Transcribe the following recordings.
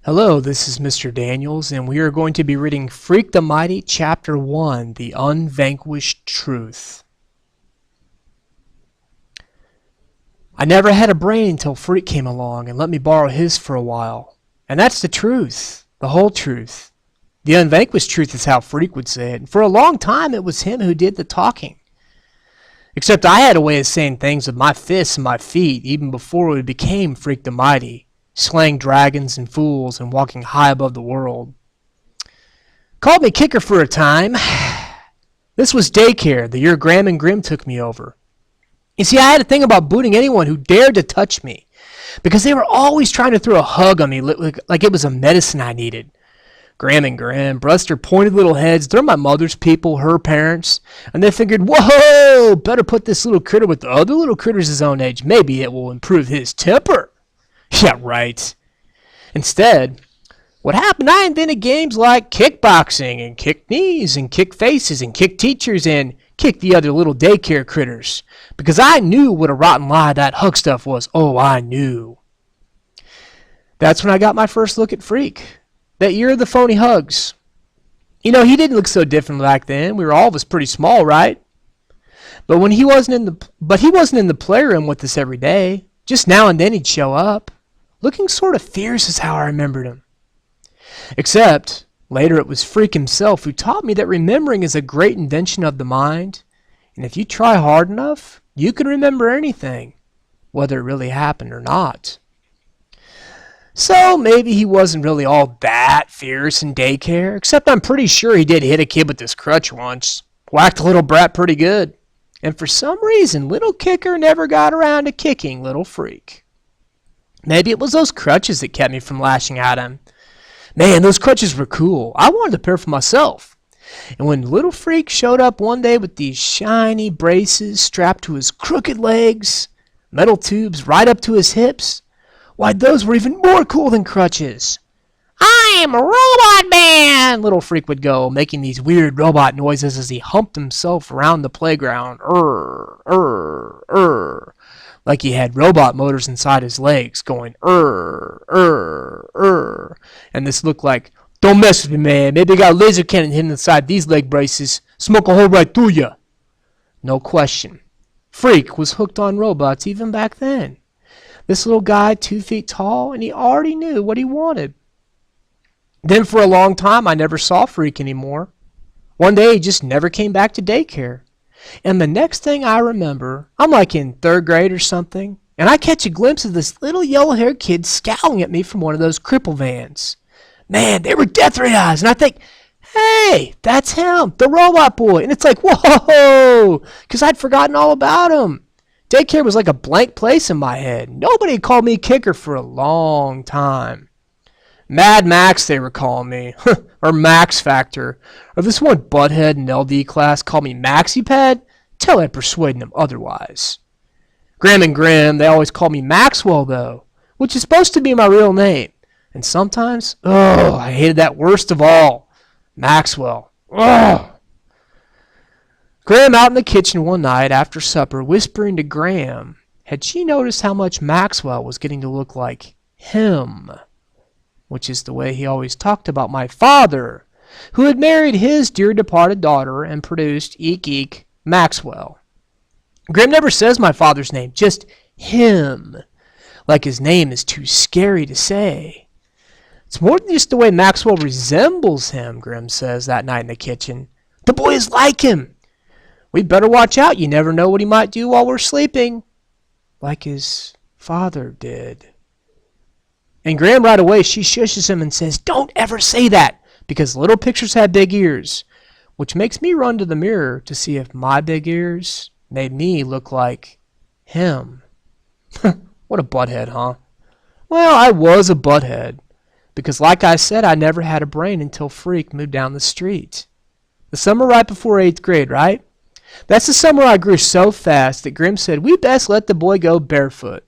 Hello, this is Mr. Daniels, and we are going to be reading Freak the Mighty, Chapter 1, The Unvanquished Truth. I never had a brain until Freak came along and let me borrow his for a while. And that's the truth, the whole truth. The unvanquished truth is how Freak would say it, and for a long time it was him who did the talking. Except I had a way of saying things with my fists and my feet even before we became Freak the Mighty. Slaying dragons and fools and walking high above the world. Called me Kicker for a time. This was daycare, the year Graham and Grim took me over. You see, I had a thing about booting anyone who dared to touch me, because they were always trying to throw a hug on me like it was a medicine I needed. Graham and Grim brushed their pointed little heads. They're my mother's people, her parents, and they figured, whoa, better put this little critter with the other little critters his own age. Maybe it will improve his temper. Yeah, right. Instead, what happened, I invented games like kickboxing and kick knees and kick faces and kick teachers and kick the other little daycare critters. Because I knew what a rotten lie that hug stuff was. Oh, I knew. That's when I got my first look at Freak. That year of the phony hugs. You know, he didn't look so different back then. We were all of us pretty small, right? But he wasn't in the playroom with us every day. Just now and then he'd show up. Looking sort of fierce is how I remembered him. Except, later it was Freak himself who taught me that remembering is a great invention of the mind, and if you try hard enough, you can remember anything, whether it really happened or not. So maybe he wasn't really all that fierce in daycare, except I'm pretty sure he did hit a kid with his crutch once. Whacked a little brat pretty good. And for some reason, little Kicker never got around to kicking little Freak. Maybe it was those crutches that kept me from lashing at him. Man, those crutches were cool. I wanted a pair for myself. And when little Freak showed up one day with these shiny braces strapped to his crooked legs, metal tubes right up to his hips, why, those were even more cool than crutches. I am a robot man, little Freak would go, making these weird robot noises as he humped himself around the playground. Like he had robot motors inside his legs going And this looked like, don't mess with me, man. Maybe I got a laser cannon hidden inside these leg braces. Smoke a hole right through ya. No question. Freak was hooked on robots even back then. This little guy, 2 feet tall, and he already knew what he wanted. Then for a long time, I never saw Freak anymore. One day, he just never came back to daycare. And the next thing I remember, I'm like in 3rd grade or something, and I catch a glimpse of this little yellow-haired kid scowling at me from one of those cripple vans. Man, they were death ray eyes, and I think, hey, that's him, the robot boy. And it's like, whoa, because I'd forgotten all about him. Daycare was like a blank place in my head. Nobody had called me Kicker for a long time. Mad Max, they were calling me, or Max Factor, or this one butthead in LD class called me MaxiPad, till I persuaded him otherwise. Graham and Grim, they always called me Maxwell, though, which is supposed to be my real name. And sometimes, I hated that worst of all, Maxwell. Graham out in the kitchen one night after supper, whispering to Graham, had she noticed how much Maxwell was getting to look like him? Which is the way he always talked about my father, who had married his dear departed daughter and produced, eek, Maxwell. Grim never says my father's name, just him, like his name is too scary to say. It's more than just the way Maxwell resembles him, Grim says that night in the kitchen. The boy is like him. We'd better watch out. You never know what he might do while we're sleeping. Like his father did. And Graham right away, she shushes him and says, don't ever say that, because little pictures have big ears, which makes me run to the mirror to see if my big ears made me look like him. What a butthead, huh? Well, I was a butthead, because like I said, I never had a brain until Freak moved down the street. The summer right before 8th grade, right? That's the summer I grew so fast that Grim said we best let the boy go barefoot.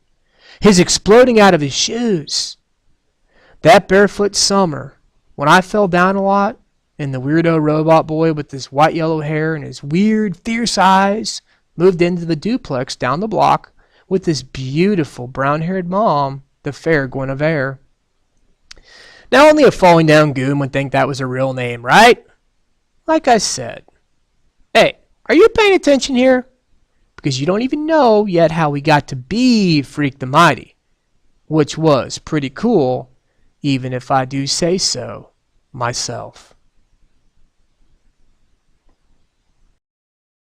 His exploding out of his shoes. That barefoot summer, when I fell down a lot, and the weirdo robot boy with his white yellow hair and his weird fierce eyes moved into the duplex down the block with his beautiful brown-haired mom, the fair Guinevere. Now only a falling down goon would think that was a real name, right? Like I said. Hey, are you paying attention here? Because you don't even know yet how we got to be Freak the Mighty, which was pretty cool, even if I do say so myself.